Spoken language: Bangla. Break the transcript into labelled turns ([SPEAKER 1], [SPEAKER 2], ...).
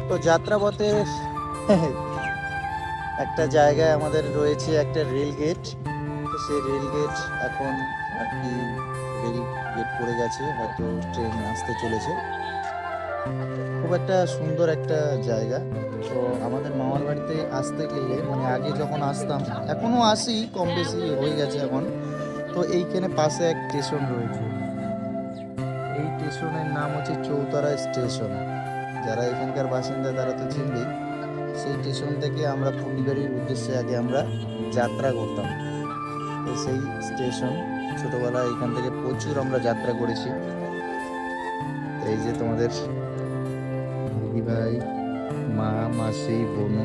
[SPEAKER 1] তো যাত্রাপথে একটা জায়গায় আমাদের রয়েছে একটা রেল গেট। তো সেই রেল গেট এখন আর কি রেল গেট পড়ে গেছে, হয়তো ট্রেন আসতে চলেছে। খুব একটা সুন্দর একটা জায়গা। তো আমাদের মামার বাড়িতে আসতে গেলে মানে আগে যখন আসতাম, এখনো আসি, কম বেশি হয়ে গেছে এখন। তো এইখানে পাশে এক স্টেশন রয়েছে, এই স্টেশনের নাম হচ্ছে চৌতারা স্টেশন। যারা এখানকার বাসিন্দা তারা তো চিনবেই। সেই স্টেশন থেকে আমরা পরিবারের উদ্দেশ্যে আগে আমরা যাত্রা করতাম। তো সেই স্টেশন, ছোটবেলায় এখান থেকে প্রচুর আমরা যাত্রা করেছি। এই যে তোমাদের দিদি ভাই, মা, মাসি, বোনু,